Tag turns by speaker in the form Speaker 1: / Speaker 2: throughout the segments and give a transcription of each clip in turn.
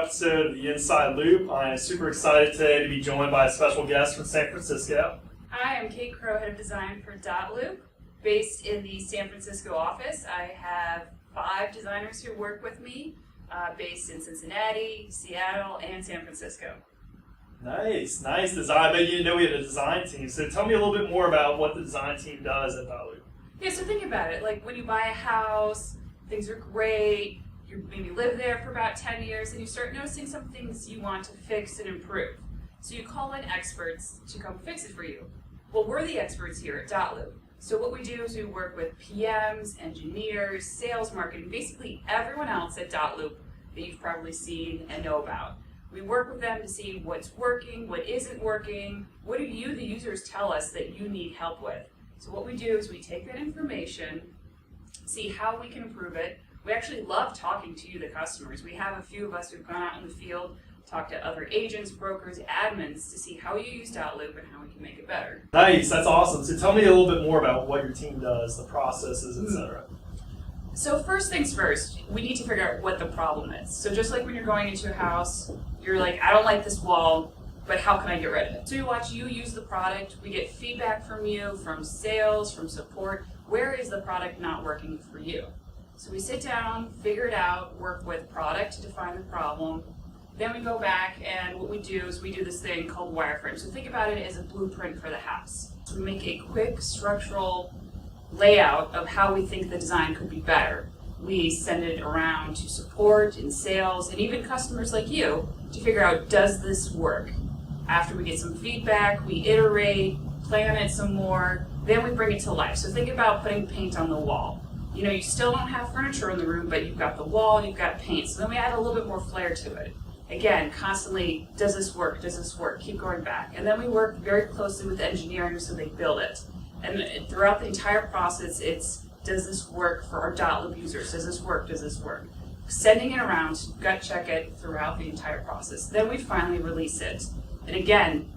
Speaker 1: episode of the Inside Loop. I am super excited today to be joined by a special guest from San Francisco.
Speaker 2: Hi, I'm Kate Crow, Head of Design for dotloop. Based in the San Francisco office, I have 5 designers who work with me, based in Cincinnati, Seattle, and San Francisco.
Speaker 1: Nice design. But you know we have a design team, so tell me a little bit more about what the design team does at dotloop.
Speaker 2: Yeah, so think about it. Like when you buy a house, things are great, you maybe live there for about 10 years, and you start noticing some things you want to fix and improve. So you call in experts to come fix it for you. Well, we're the experts here at dotloop. So what we do is we work with PMs, engineers, sales, marketing, basically everyone else at dotloop that you've probably seen and know about. We work with them to see what's working, what isn't working, what do you, the users, tell us that you need help with. So what we do is we take that information, see how we can improve it. We actually love talking to you, the customers. We have a few of us who've gone out in the field, talked to other agents, brokers, admins to see how you use dotloop and how we can make it better.
Speaker 1: Nice, that's awesome. So tell me a little bit more about what your team does, the processes, etc.
Speaker 2: So first things first, we need to figure out what the problem is. So just like when you're going into a house, you're like, I don't like this wall, but how can I get rid of it? So we watch you use the product, we get feedback from you, from sales, from support. Where is the product not working for you? So we sit down, figure it out, work with product to define the problem. Then we go back and what we do is we do this thing called wireframe. So think about it as a blueprint for the house. So we make a quick structural layout of how we think the design could be better. We send it around to support and sales and even customers like you to figure out, does this work? After we get some feedback, we iterate, plan it some more, then we bring it to life. So think about putting paint on the wall. You know, you still don't have furniture in the room, but you've got the wall, you've got paint. So then we add a little bit more flair to it. Again, constantly, does this work? Does this work? Keep going back. And then we work very closely with engineering so they build it. And throughout the entire process, it's, does this work for our dotloop users? Does this work? Does this work? Sending it around, gut check it throughout the entire process. Then we finally release it. And again,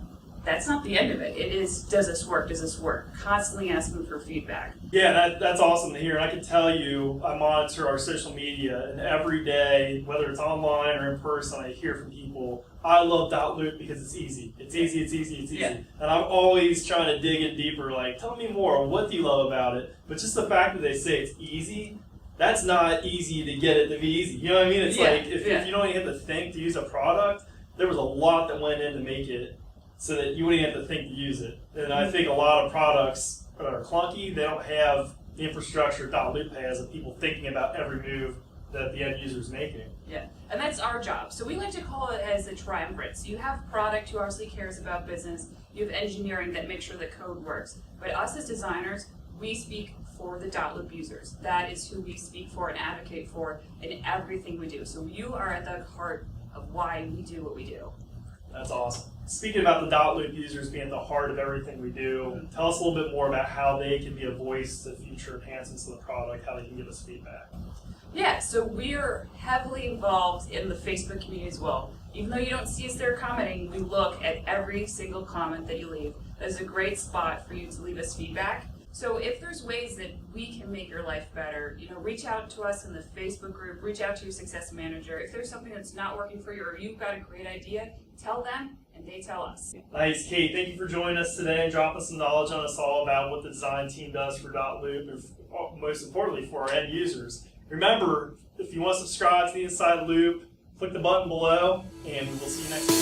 Speaker 2: that's not the end of it. It is, does this work? Does this work? Constantly asking for feedback.
Speaker 1: Yeah, that's awesome to hear. And I can tell you, I monitor our social media, and every day, whether it's online or in person, I hear from people, I love dotloop because it's easy. It's easy, it's easy, it's easy.
Speaker 2: Yeah.
Speaker 1: And I'm always trying to dig in deeper, like, tell me more. What do you love about it? But just the fact that they say it's easy, that's not easy to get it to be easy. You know what I mean? It's like, if you don't even have to think to use a product, there was a lot that went in to make it so that you wouldn't have to think to use it. And I think a lot of products are clunky. They don't have the infrastructure dotloop has of people thinking about every move that the end user is making.
Speaker 2: Yeah, and that's our job. So we like to call it as a triumvirate. So you have product who obviously cares about business. You have engineering that makes sure the code works. But us as designers, we speak for the dotloop users. That is who we speak for and advocate for in everything we do. So you are at the heart of why we do what we do.
Speaker 1: That's awesome. Speaking about the dotloop users being at the heart of everything we do, tell us a little bit more about how they can be a voice to future enhancements of the product, how they can give us feedback.
Speaker 2: Yeah, so we're heavily involved in the Facebook community as well. Even though you don't see us there commenting, we look at every single comment that you leave. That is a great spot for you to leave us feedback. So if there's ways that we can make your life better, you know, reach out to us in the Facebook group, reach out to your success manager. If there's something that's not working for you or you've got a great idea, tell them and they tell us.
Speaker 1: Nice, Kate. Thank you for joining us today and dropping some knowledge on us all about what the design team does for dotloop and most importantly for our end users. Remember, if you want to subscribe to the Inside Loop, click the button below and we'll see you next week.